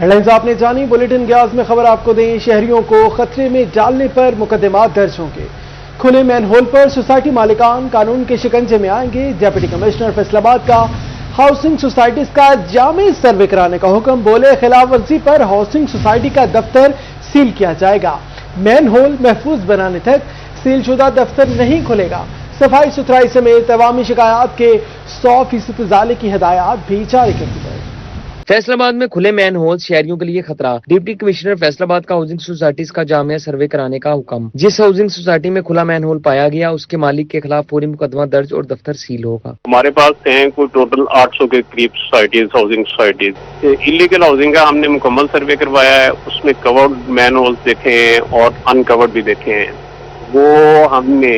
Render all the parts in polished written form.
Headlines आपने जानी। Bulletin के आज में खबर आपको दें, शहरियों को खतरे में डालने पर मुकदमात दर्ज होंगे। खुले मैन होल पर सोसाइटी मालिकान कानून के शिकंजे में आएंगे। डिप्टी कमिश्नर फैसलाबाद का हाउसिंग सोसाइटीज का जामी सर्वे कराने का हुक्म। बोले खिलाफ वर्जी पर हाउसिंग सोसाइटी का दफ्तर सील किया जाएगा। मैन होल महफूज बनाने तक सीलशुदा दफ्तर नहीं खुलेगा। सफाई सुथराई समेत अवामी शिकायत के 100% इजाले की हिदायत भी जारी कर दी गई। फैसलाबाद में खुले मैन होल शहरियों के लिए खतरा। डिप्टी कमिश्नर फैसलाबाद का हाउसिंग सोसाइटीज का जामिया सर्वे कराने का हुक्म। जिस हाउसिंग सोसाइटी में खुला मैन होल पाया गया उसके मालिक के खिलाफ फौरी मुकदमा दर्ज और दफ्तर सील होगा। हमारे पास हैं कोई टोटल 800 के करीब societies, housing societies. Illegal housing का हमने मुकम्मल सर्वे करवाया है। उसमें कवर्ड मैन होल्स देखे हैं और अनकवर्ड भी देखे हैं। वो हमने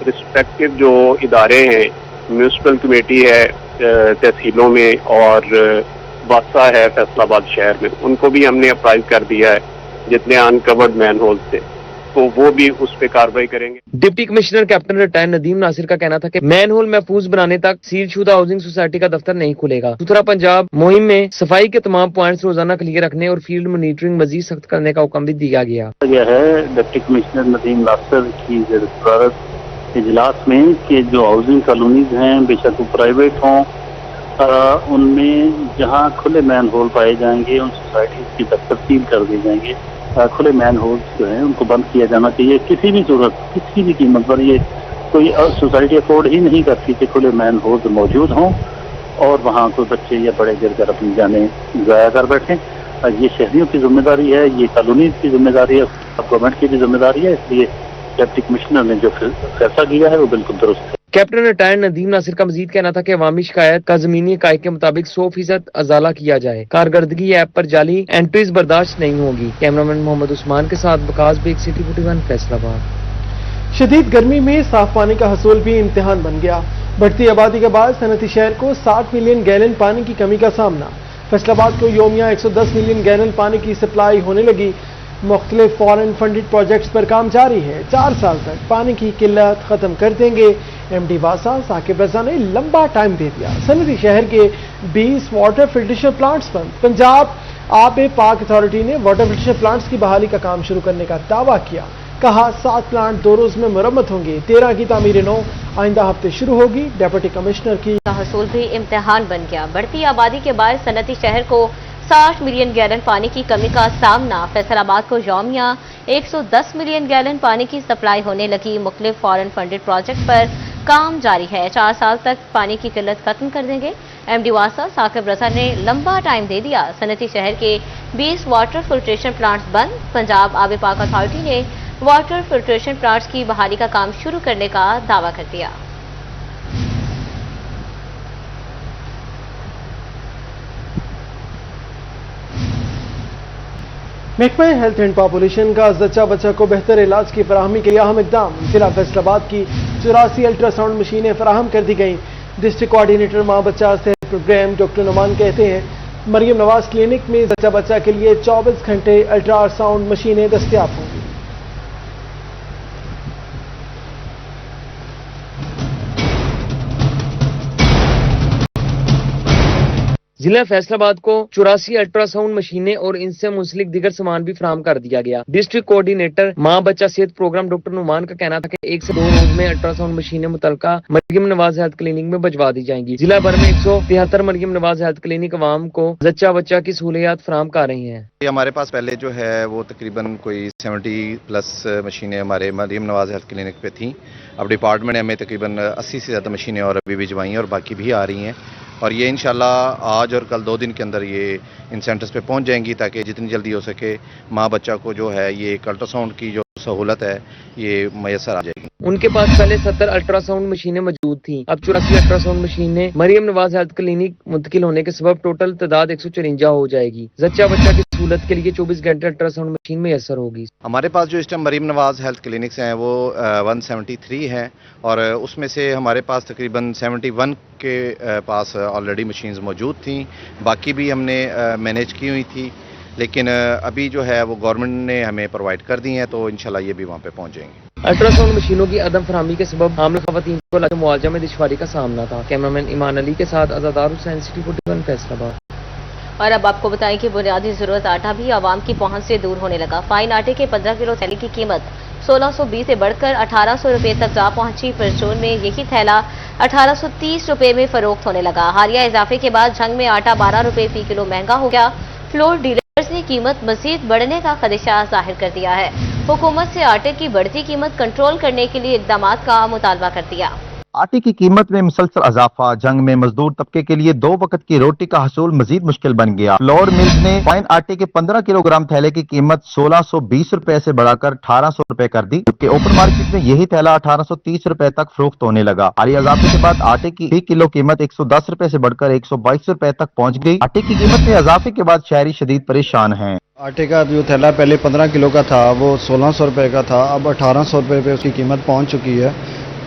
रिस्पेक्टिव जो इदारे हैं, म्यूनिसिपल कमेटी है तहसीलों में और वासा है फैसलाबाद शहर में, उनको भी हमने अप्राइज कर दिया है जितने अनकवर्ड मैन होल्स थे, तो वो भी उस पर कार्रवाई करेंगे। Deputy commissioner captain retired Nadeem Nasir का कहना था कि मैन होल महफूज बनाने तक सीलशुदा हाउसिंग सोसाइटी का दफ्तर नहीं खुलेगा। सुथरा पंजाब मुहिम में सफाई के तमाम पॉइंट्स रोजाना क्लियर रखने और फील्ड मॉनिटरिंग मजीद सख्त करने का हुक्म भी दिया गया। यह है डिप्टी कमिश्नर नदीम नासिर की ज़रूरत इजलास में कि जो हाउसिंग कॉलोनीज हैं, बेशक वो प्राइवेट हों, उनमें जहां खुले मैन होल पाए जाएंगे उन सोसाइटीज की दफ्तर सील कर दिए जाएंगे। खुले मैन होल्स जो हैं उनको बंद किया जाना चाहिए। किसी भी सूरत, किसी भी कीमत पर ये कोई सोसाइटी अफोर्ड ही नहीं करती कि खुले मैन होल्स मौजूद हों और वहाँ कोई बच्चे या बड़े गिर कर अपनी जानें ज़ाया कर बैठें। ये शहरियों की जिम्मेदारी है, ये कॉलोनीज की जिम्मेदारी है, गवर्नमेंट की भी जिम्मेदारी है। इसलिए डिप्टी कमिश्नर ने जो फैसला किया है वो बिल्कुल दुरुस्त है। कैप्टन रिटायर्ड नदीम नासिर का मजीद कहना था कि अवामी शिकायत का जमीनी इकाई के मुताबिक 100% अजाला किया जाए। कारकर्दगी ऐप पर जाली एंट्रीज बर्दाश्त नहीं होगी। कैमरामैन मोहम्मद उस्मान के साथ बकास बेग, सिटी 41 फैसलाबाद। शदीद गर्मी में साफ पानी का हसूल भी इम्तिहान बन गया। बढ़ती आबादी के बाद सनती शहर को 60 मिलियन गैलन पानी की कमी का सामना। फैसलाबाद को योमिया 110 मिलियन गैलन पानी की सप्लाई होने लगी। मुख्तलिफ फॉरेन फंडेड प्रोजेक्ट्स पर काम जारी है। 4 साल तक पानी की किल्लत खत्म कर देंगे। एमडी वासा साकिब रजा ने लंबा टाइम दे दिया। सनती शहर के 20 वाटर फिल्ट्रेशन प्लांट्स बंद। पंजाब आब पाक अथॉरिटी ने वाटर फिल्ट्रेशन प्लांट्स की बहाली का काम शुरू करने का दावा किया। कहा 7 प्लांट 2 रोज में मुरम्मत होंगे। 13 की तामीर नौ आइंदा हफ्ते शुरू होगी। डिप्टी कमिश्नर की हसूल भी इम्तिहान बन गया। बढ़ती आबादी के बाद सनती शहर को 60 मिलियन गैलन पानी की कमी का सामना। फैसलाबाद को यौमिया 110 मिलियन गैलन पानी की सप्लाई होने लगी। मुख्तलिफ फॉरेन फंडेड प्रोजेक्ट पर काम जारी है। 4 साल तक पानी की किल्लत खत्म कर देंगे। एमडी वासा साकिब रजा ने लंबा टाइम दे दिया। सनती शहर के 20 वाटर फिल्ट्रेशन प्लांट्स बंद। पंजाब आब पाक अथॉरिटी ने वाटर फिल्ट्रेशन प्लांट्स की बहाली का काम शुरू करने का दावा कर दिया। महकमा हेल्थ एंड पॉपुलेशन का जच्चा बच्चा को बेहतर इलाज की फराहमी के लिए अहम इकदाम। जिला फैसलाबाद की 84 अल्ट्रासाउंड मशीनें फराहम कर दी गई। डिस्ट्रिक्ट कोऑर्डिनेटर माँ बच्चा सेहत प्रोग्राम डॉक्टर नुमान कहते हैं मरियम नवाज क्लिनिक में जच्चा बच्चा के लिए 24 घंटे अल्ट्रासाउंड मशीनें दस्तियाब होंगी। जिला फैसलाबाद को 84 अल्ट्रासाउंड मशीनें और इनसे मुंसलिक दीगर सामान भी फराहम कर दिया गया। डिस्ट्रिक्ट कोऑर्डिनेटर माँ बच्चा सेहत प्रोग्राम डॉक्टर नुमान का कहना था कि 1 से 2 रोज में अल्ट्रासाउंड मशीनें मुतलका मरियम नवाज हेल्थ क्लिनिक में भिजवा दी जाएंगी। जिला भर में 173 मरियम नवाज हेल्थ क्लिनिक अवाम को जच्चा बच्चा की सहूलियात फराहम कर रही हैं। हमारे पास पहले जो है वो तकरीबन कोई 70+ मशीनें हमारे मरियम नवाज हेल्थ क्लिनिक पे थी। अब डिपार्टमेंट ने हमें तकरीबन 80 से ज़्यादा मशीनें और अभी भिजवाई हैं और बाकी भी आ रही हैं और ये इंशाल्लाह आज और कल 2 दिन के अंदर ये इन सेंटर्स पे पहुंच जाएंगी ताकि जितनी जल्दी हो सके माँ बच्चा को जो है ये एक अल्ट्रासाउंड की जो सहूलत है ये मैसर आ जाएगी। उनके पास पहले 70 अल्ट्रासाउंड मशीनें मौजूद थी। अब 84 अल्ट्रासाउंड मशीनें मरियम नवाज हेल्थ क्लिनिक मुंतकिल होने के सबब टोटल तादाद 154 हो जाएगी। जच्चा बच्चा की सहूलत के लिए 24 घंटे अल्ट्रासाउंड मशीन मैसर होगी। हमारे पास जो इस time Maryam Nawaz health clinics हैं वो 173 हैं और उसमें से हमारे पास तकरीबन 71 के पास ऑलरेडी मशीन्स मौजूद थी। बाकी भी हमने मैनेज की हुई थी लेकिन अभी जो है वो गवर्नमेंट ने हमें प्रोवाइड कर दी हैं तो इंशाल्लाह ये भी वहाँ पे पहुँच जाएंगे। अल्ट्रासाउंड मशीनों की अदम फरहमी के सबब हामिल खवातीन को मुआवजा में दुश्वारी का सामना था। कैमरामैन ईमान अली के साथ अज़ादार हुसैन, सिटी 41 फैसलाबाद। और अब आपको बताएं कि बुनियादी जरूरत आटा भी आवाम की पहुंच से दूर होने लगा। फाइन आटे के 15 किलो थैले की कीमत 1620 से बढ़कर 1800 रुपए तक जा पहुंची। परचून में यही थैला 1830 रुपए में फरोख्त होने लगा। हालिया इजाफे के बाद झंग में आटा 12 रुपए फी किलो महंगा हो गया। फ्लोर डीलर्स ने कीमत मजीद बढ़ने का खदशा जाहिर कर दिया है। हुकूमत से आटे की बढ़ती कीमत कंट्रोल करने के लिए इकदाम का मुतालबा कर दिया। आटे की कीमत में मुसलसल इजाफा, जंग में मजदूर तबके के लिए 2 वक्त की रोटी का हसूल मजीद मुश्किल बन गया। फ्लोर मिल्स ने फाइन आटे के 15 किलोग्राम थैले की कीमत 1620 रुपए से बढ़ाकर 1800 रुपए कर दी, जबकि ओपन मार्केट में यही थैला 1830 रुपए तक फरोख्त होने लगा। हाली इजाफे के बाद आटे की 1 किलो कीमत 110 रुपए से बढ़कर 122 रुपए तक पहुंच गई। आटे की कीमत में इजाफे के बाद शहरी शदीद परेशान हैं। आटे का जो थैला पहले 15 किलो का था वो 1600 रुपए का था, अब 1800 रुपए पे उसकी कीमत पहुंच चुकी है।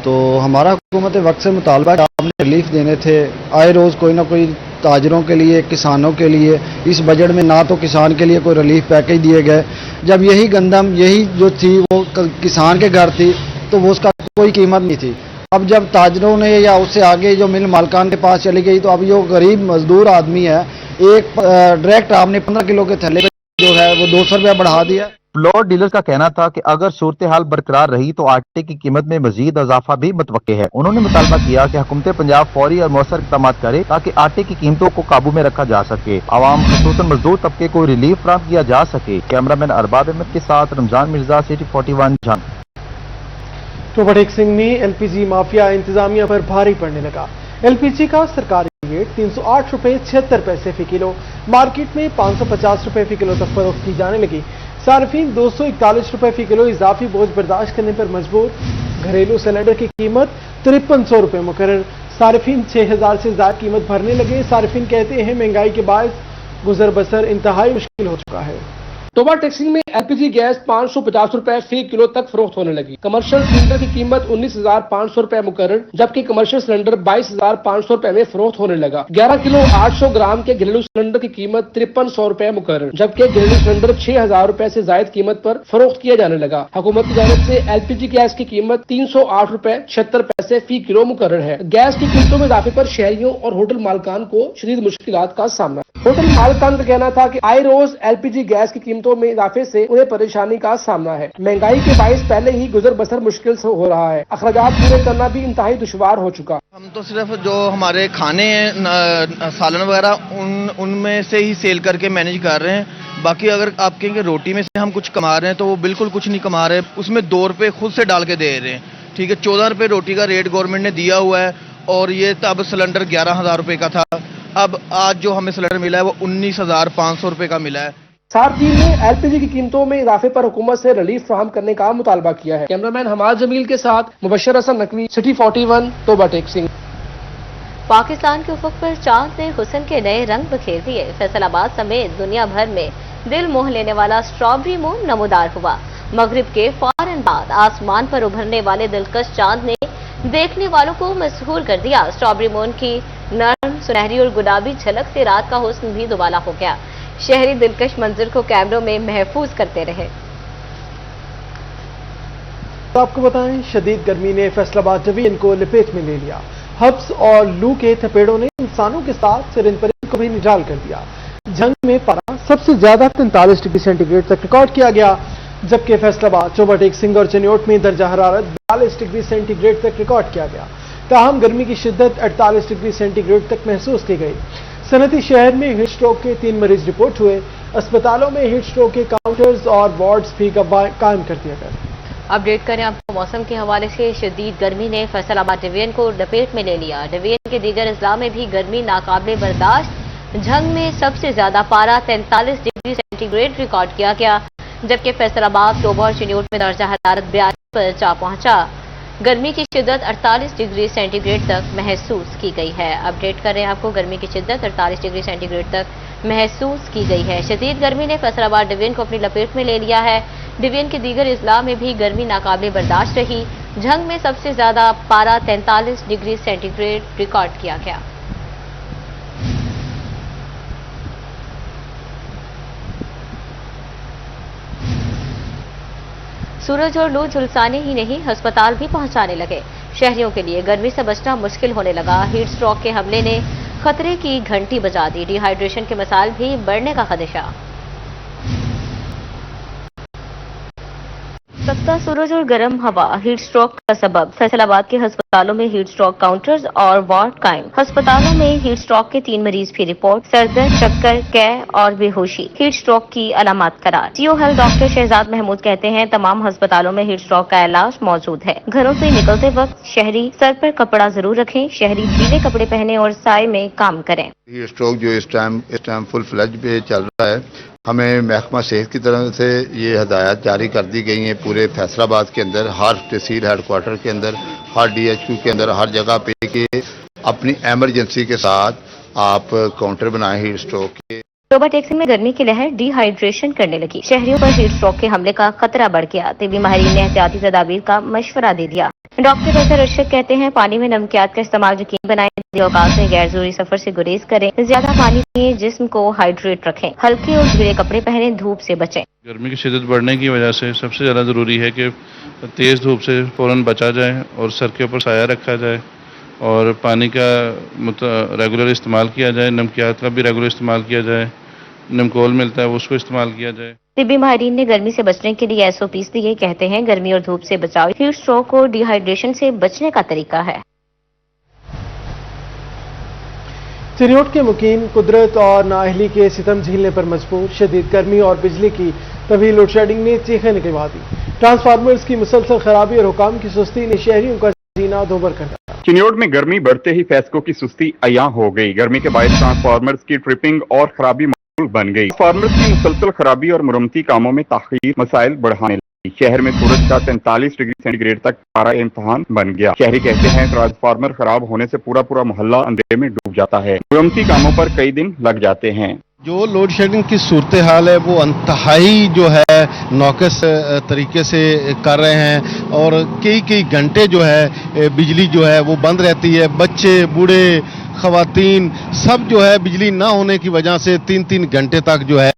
तो हमारा हुकूमत वक्त से मुतालबा आपने रिलीफ देने थे, आए रोज़ कोई ना कोई ताजरों के लिए, किसानों के लिए। इस बजट में ना तो किसान के लिए कोई रिलीफ पैकेज दिए गए। जब यही गंदम यही जो थी वो किसान के घर थी तो वो उसका कोई कीमत नहीं थी। अब जब ताजरों ने या उससे आगे जो मिल मालकान के पास चली गई तो अब जो गरीब मजदूर आदमी है, एक डायरेक्ट आपने 15 किलो के थैले पे जो है वो 200 रुपया बढ़ा दिया। फ्लोर डीलर्स का कहना था कि अगर सूरत हाल बरकरार रही तो आटे की कीमत में मजीद इजाफा भी मुतवक्के है। उन्होंने मुतालबा किया कि हुकूमत पंजाब फौरी और मौसर इक़दाम करे ताकि आटे की कीमतों को काबू में रखा जा सके, आवाम खुसूसन मजदूर तबके को रिलीफ फराहम किया जा सके। कैमरामैन अरबाब अहमद के साथ रमजान मिर्जा, सिटी 41 झंग। टोबा सिंह में एलपीजी माफिया इंतजामिया पर भारी पड़ने लगा। एलपीजी का सरकारी रेट 308 रुपए 76 पैसे फी किलो, मार्केट में 550 रुपए फी किलो तक फरोख्त की जाने लगी। सार्फिन 241 रुपए फी किलो इजाफी बोझ बर्दाश्त करने पर मजबूर। घरेलू सिलेंडर की कीमत 5300 रुपए मुकर्रर। सार्फिन 6000 से ज्यादा कीमत भरने लगे। सार्फिन कहते हैं महंगाई के बायस गुजर बसर इंतहाई मुश्किल हो चुका है। टोबा टेक्सिंग में एलपीजी गैस 550 रुपए फी किलो तक फरोख्त होने लगी। कमर्शियल सिलेंडर की कीमत 19,500 रुपए मुकर्रर, जबकि कमर्शियल सिलेंडर 22,500 रुपए में फरोख्त होने लगा। 11 किलो 800 ग्राम के घरेलू सिलेंडर की कीमत 5300 रुपए मुकर्रर, जबकि घरेलू सिलेंडर 6000 रुपए से जायद कीमत पर फरोख्त किया जाने लगा। हुकूमत की जानिब से एलपीजी गैस की कीमत 308 रुपए 76 पैसे फी किलो मुकर्रर है। गैस की कीमतों में इजाफे पर शहरियों और होटल मालकान को शदीद मुश्किलात का सामना। होटल मालकान का कहना था कि आए रोज एलपीजी गैस की कीमतों में इजाफे से उन्हें परेशानी का सामना है। महंगाई के बायस पहले ही गुजर बसर मुश्किल से हो रहा है। अखराजात पूरे करना भी इंतहाई दुश्वार हो चुका। हम तो सिर्फ जो हमारे खाने हैं सालन वगैरह उनमें से ही सेल करके मैनेज कर रहे हैं। बाकी अगर आप कहेंगे रोटी में से हम कुछ कमा रहे हैं तो वो बिल्कुल कुछ नहीं कमा रहे। उसमें 2 रुपए खुद से डाल के दे रहे हैं। ठीक है, 14 रुपए रोटी का रेट गवर्नमेंट ने दिया हुआ है और ये तब सिलेंडर 11,000 रुपए का था। अब आज जो हमें सिलेंडर मिला है वो 19,500 रुपए का मिला है। सार्फिन ने एलपीजी की कीमतों में इजाफे पर हुकूमत से रिलीफ फराहम करने का मुतालबा किया है। कैमरामैन हमाद जमील के साथ मुबशर हसन नकवी, सिटी 41, टोबा टेक्सिंग। पाकिस्तान के उफक पर चांद ने हुस्न के नए रंग बखेर दिए। फैसलाबाद समेत दुनिया भर में दिल मोह लेने वाला स्ट्रॉबेरी मून नमूदार हुआ। मगरिब के फौरन बाद आसमान पर उभरने वाले दिलकश चांद ने देखने वालों को मशहूर कर दिया। स्ट्रॉबेरी मून की नरम, सुनहरी और गुलाबी झलक से रात का हुस्न भी दुबाला हो गया। शहरी दिलकश मंजर को कैमरों में महफूज करते रहे। तो आपको बताएं, शदीद गर्मी ने फैसलाबाद डिवीजन को लपेट में ले लिया। हब्स और लू के थपेड़ों ने इंसानों के साथ चरिंद परिंद को भी निडाल कर दिया। जंग में पारा सबसे ज्यादा 43 डिग्री सेंटीग्रेड तक रिकॉर्ड किया गया, जबकि फैसलाबाद, टोबा टेक्सिंग और चनियोट में दर्जा हरारत 42 डिग्री सेंटीग्रेड तक रिकॉर्ड किया गया। ताहम गर्मी की शिद्दत 48 डिग्री सेंटीग्रेड तक महसूस की गई। सनती शहर में हीट स्ट्रोक के 3 मरीज रिपोर्ट हुए। अस्पतालों में हीट स्ट्रोक के काउंटर्स और वार्ड्स भी कायम कर दिया गया। अपडेट करें आपको मौसम के हवाले से। शदीद गर्मी ने फैसलाबाद डिवीजन को लपेट में ले लिया। डिवीजन के दीगर अजला में भी गर्मी नाकाबिले बर्दाश्त। झंग में सबसे ज्यादा पारा 43 डिग्री सेंटीग्रेड रिकॉर्ड किया गया, जबकि फैसलाबाद, टोबा और चिन्योट में दर्जा हरारत 42 पर जा पहुंचा। गर्मी की शिद्दत 48 डिग्री सेंटीग्रेड तक महसूस की गई है। अपडेट कर रहे हैं आपको, गर्मी की शिद्दत 48 डिग्री सेंटीग्रेड तक महसूस की गई है। शदीद गर्मी ने फैसलाबाद डिवीजन को अपनी लपेट में ले लिया है। डिवीजन के दीगर अजला में भी गर्मी नाकाबिले बर्दाश्त रही। झंग में सबसे ज्यादा पारा 43 डिग्री सेंटीग्रेड रिकॉर्ड किया गया। सूरज और लू झुलसाने ही नहीं, अस्पताल भी पहुंचाने लगे। शहरियों के लिए गर्मी से बचना मुश्किल होने लगा। हीट स्ट्रोक के हमले ने खतरे की घंटी बजा दी। डिहाइड्रेशन के मसाइल भी बढ़ने का खदशा। सख्ता सूरज और गर्म हवा हीट स्ट्रोक का सबब। फैसलाबाद के अस्पतालों में हीट स्ट्रोक काउंटर्स और वार्ड कायम। अस्पतालों में हीट स्ट्रोक के 3 मरीज की रिपोर्ट। सरदर्द, चक्कर, कै और बेहोशी हीट स्ट्रोक की अलामत करार। CO health doctor Shahzad Mehmood कहते हैं तमाम अस्पतालों में हीट स्ट्रोक का इलाज मौजूद है। घरों से निकलते वक्त शहरी सर पर कपड़ा जरूर रखें। शहरी ढीले कपड़े पहने और साए में काम करें। ये स्ट्रोक जो इस टाइम फुल फ्लैज पे चल रहा है, हमें महकमा सेहत की तरफ से ये हदायत जारी कर दी गई हैं पूरे फैसलाबाद के अंदर, हर तहसील हेडक्वार्टर के अंदर, हर DHQ के अंदर, हर जगह पे कि अपनी एमरजेंसी के साथ आप काउंटर बनाएं हीट स्ट्रोक के। शोभा टैक्सी में गर्मी की लहर डिहाइड्रेशन करने लगी। शहरियों पर हीट स्ट्रोक के हमले का खतरा बढ़ गया। तिब्बी माहिरीन ने एहतियाती तदाबीर का मशवरा दे दिया। डॉक्टर वैसे अरशद कहते हैं पानी में नमकियात का इस्तेमाल यकीनी बनाएं। औकात में गैर जरूरी सफर से गुरेज करें। ज्यादा पानी पिए, जिस्म को हाइड्रेट रखें। हल्के और ढीले कपड़े पहने, धूप से बचें। गर्मी की शिद्दत बढ़ने की वजह से सबसे ज़्यादा ज़रूरी है कि तेज़ धूप से फ़ौरन बचा जाए और सर के ऊपर साया रखा जाए और पानी का रेगुलर इस्तेमाल किया जाए। नमकियात का भी रेगुलर इस्तेमाल किया जाए। नमकोल मिलता है उसको इस्तेमाल किया जाए। तिब्बी माहिरीन ने गर्मी से बचने के लिए SOPs दिए। कहते हैं गर्मी और धूप से बचाव हीट स्ट्रोक और डिहाइड्रेशन से बचने का तरीका है। चिन्योट के मुकीम कुदरत और नाअहली के सितम झेलने पर मजबूर। शदीद गर्मी और बिजली की तवील लोड शेडिंग ने चीखें निकलवा दी। ट्रांसफार्मर्स की मुसलसल खराबी और हुकाम की सुस्ती ने शहरियों का जीना दोबर कर दिया। चिन्योट में गर्मी बढ़ते ही फैसकों की सुस्ती अयां हो गई। गर्मी के बायस ट्रांसफार्मर्स की ट्रिपिंग और खराबी बन गई। ट्रांसफार्मर्स की मुसलसल खराबी और मुरम्मती कामों में ताखीर मसाइल बढ़ाने लगी। शहर में सूरज का 43 डिग्री सेंटीग्रेड तक पारा इम्तहान बन गया। शहरी कहते हैं ट्रांसफार्मर खराब होने से पूरा मोहल्ला अंधेरे में डूब जाता है। मुरम्मती कामों पर कई दिन लग जाते हैं। जो लोड शेडिंग की सूरत हाल है वो इंतहाई जो है नाक़िस तरीके से कर रहे हैं और कई घंटे जो है बिजली जो है वो बंद रहती है। बच्चे, बूढ़े, ख़वातीन सब जो है बिजली ना होने की वजह से 3-3 घंटे तक जो है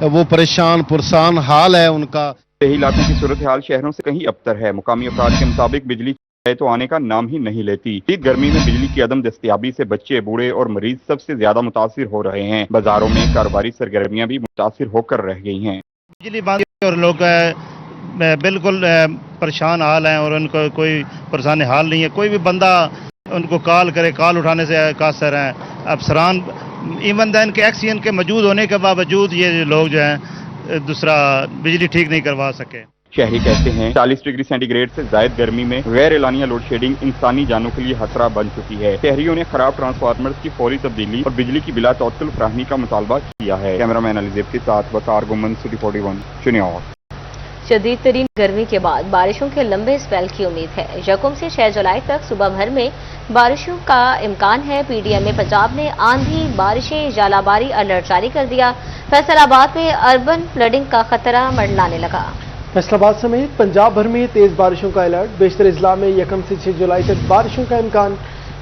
वो परेशान पुरसान हाल है उनका। शहरी इलाकों की सूरत हाल शहरों से कहीं अबतर है। मुकामी अफराद के मुताबिक बिजली तो आने का नाम ही नहीं लेती। इस गर्मी में बिजली की अदम दस्तयाबी से बच्चे, बूढ़े और मरीज सबसे ज्यादा मुतासिर हो रहे हैं। बाजारों में कारोबारी सरगर्मियां भी मुतासिर होकर रह गई हैं। बिजली बंद और लोग बिल्कुल परेशान हाल हैं और उनको कोई परेशानी हाल नहीं है। कोई भी बंदा उनको कॉल करे, कॉल उठाने से कासर हैं। अफसरान इवन दैन के एक्सीजन के मौजूद होने के बावजूद ये लोग जो हैं दूसरा बिजली ठीक नहीं करवा सके। शहरी कहते हैं 40 डिग्री सेंटीग्रेड से जायद गर्मी में गैर एलानिया लोड शेडिंग इंसानी जानों के लिए खतरा बन चुकी है। शहरियों ने खराब ट्रांसफार्मर्स की फौरी तब्दीली और बिजली की बिला तवक्कुल फराहमी का मुतालबा किया है। कैमरामैन अलीजेब के साथ वकार गुमन, सिटी 41, चिन्योट। शदीद तरीन गर्मी के बाद बारिशों के लंबे स्पेल की उम्मीद है। 1 से 6 जुलाई तक सुबह भर में बारिशों का इम्कान है। PDMA पंजाब ने आंधी, बारिशें, जालाबारी अलर्ट जारी कर दिया। फैसलाबाद में अर्बन फ्लडिंग का खतरा मंडलाने लगा। फैसलाबाद समेत पंजाब भर में तेज बारिशों का अलर्ट। बेशतर इजला में 1 से 6 जुलाई तक बारिशों का इम्कान।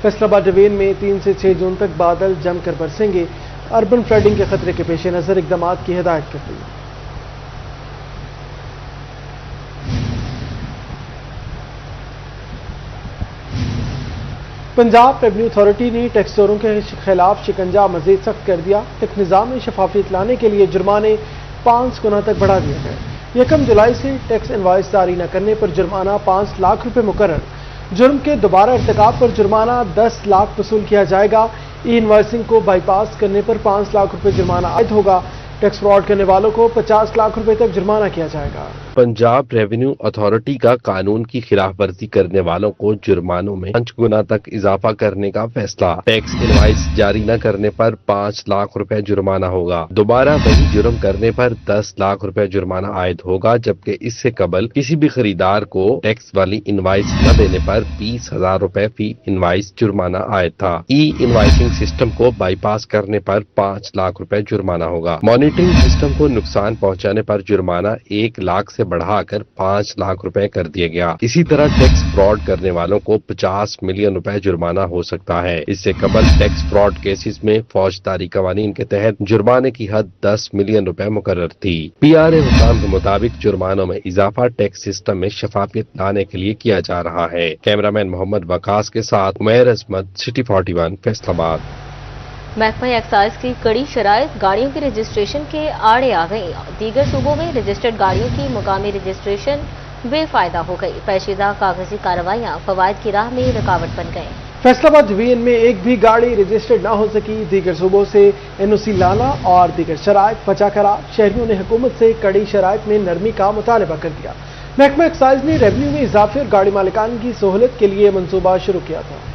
फैसलाबाद डिवीजन में 3 से 6 जून तक बादल जमकर बरसेंगे। अर्बन फ्लडिंग के खतरे के पेश नजर इकदाम की हिदायत कर दी। पंजाब रेवेन्यू अथॉरिटी ने टैक्स चोरों के खिलाफ शिकंजा मजीद सख्त कर दिया। टैक्स निज़ाम में शफाफियत लाने के लिए जुर्माने 5 गुना तक बढ़ा दिए गए। 1 जुलाई से टैक्स इनवाइस जारी न करने पर जुर्माना 5 लाख रुपए मुकर्रर। जुर्म के दोबारा इर्तिकाब पर जुर्माना 10 लाख वसूल किया जाएगा। ई इनवाइसिंग को बाईपास करने पर 5 लाख रुपए जुर्माना आयद होगा। टैक्स फ्रॉड करने वालों को 50 लाख रुपए तक जुर्माना किया जाएगा। पंजाब रेवेन्यू अथॉरिटी का कानून की खिलाफ वर्जी करने वालों को जुर्मानों में 5 गुना तक इजाफा करने का फैसला। टैक्स इनवाइस जारी न करने पर 5 लाख रुपए जुर्माना होगा। दोबारा वही जुर्म करने पर 10 लाख रुपए जुर्माना आयद होगा, जबकि इससे कबल किसी भी खरीदार को टैक्स वाली इनवाइस न देने पर 20,000 रुपए फी इनवाइस जुर्माना आयद था। ई इनवाइसिंग सिस्टम को बाईपास करने पर 5 लाख रुपए जुर्माना होगा। मॉनिटरिंग सिस्टम को नुकसान पहुंचाने पर जुर्माना 1 लाख से बढ़ाकर 5 लाख रुपए कर दिया गया। इसी तरह टैक्स फ्रॉड करने वालों को 50 मिलियन रुपए जुर्माना हो सकता है। इससे कबल टैक्स फ्रॉड केसेस में फौजदारी कवानीन के तहत जुर्माने की हद 10 मिलियन रुपए मुकर्रर थी। PRA हुकाम के मुताबिक जुर्मानों में इजाफा टैक्स सिस्टम में शफाफियत लाने के लिए किया जा रहा है। कैमरामैन मोहम्मद वकास के साथ उमैर अजमत, सिटी 41, फैसलाबाद। महकमा एक्साइज की कड़ी शराइत गाड़ियों की रजिस्ट्रेशन के आड़े आ गई। दीगर सूबों में रजिस्टर्ड गाड़ियों की मुकामी रजिस्ट्रेशन बेफायदा हो गई। पेचीदा कागजी कार्रवाइयां फवायद की राह में रुकावट बन गई। फैसलाबाद डिवीजन में एक भी गाड़ी रजिस्टर्ड न हो सकी। दीगर सूबों से एनओसी लाना और दीगर शराइत बचा करार। शहरियों ने हुकूमत से कड़ी शराइत में नरमी का मुतालबा कर दिया। महकमा एक्साइज ने रेवेन्यू में इजाफे और गाड़ी मालिकान की सहूलत के लिए मंसूबा शुरू किया था।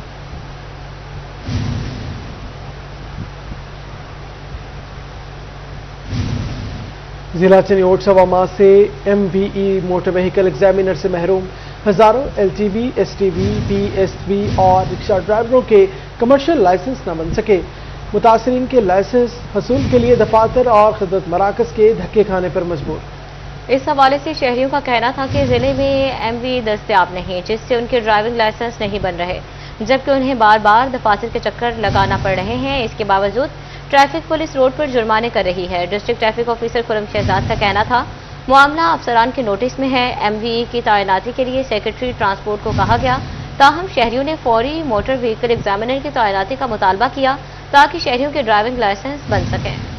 जिला चनियोट सवा माह से MVE मोटर व्हीकल एग्जामिनर से महरूम। हजारों LTV, STV, PSV और रिक्शा ड्राइवरों के कमर्शियल लाइसेंस न बन सके। मुतासरीन के लाइसेंस हसूल के लिए दफातर और खिदमत मराकज के धक्के खाने पर मजबूर। इस हवाले से शहरियों का कहना था कि जिले में MVE दस्तयाब नहीं, जिससे उनके ड्राइविंग लाइसेंस नहीं बन रहे, जबकि उन्हें बार बार दफातर के चक्कर लगाना पड़ रहे हैं। इसके बावजूद ट्रैफिक पुलिस रोड पर जुर्माने कर रही है। District traffic officer Khurram Shahzad का कहना था मामला अफसरान के नोटिस में है। MVE की तैनाती के लिए सेक्रेटरी ट्रांसपोर्ट को कहा गया, ताहम शहरियों ने फौरी मोटर व्हीकल एग्जामिनर की तैनाती का मुतालबा किया ताकि शहरियों के ड्राइविंग लाइसेंस बन सकें।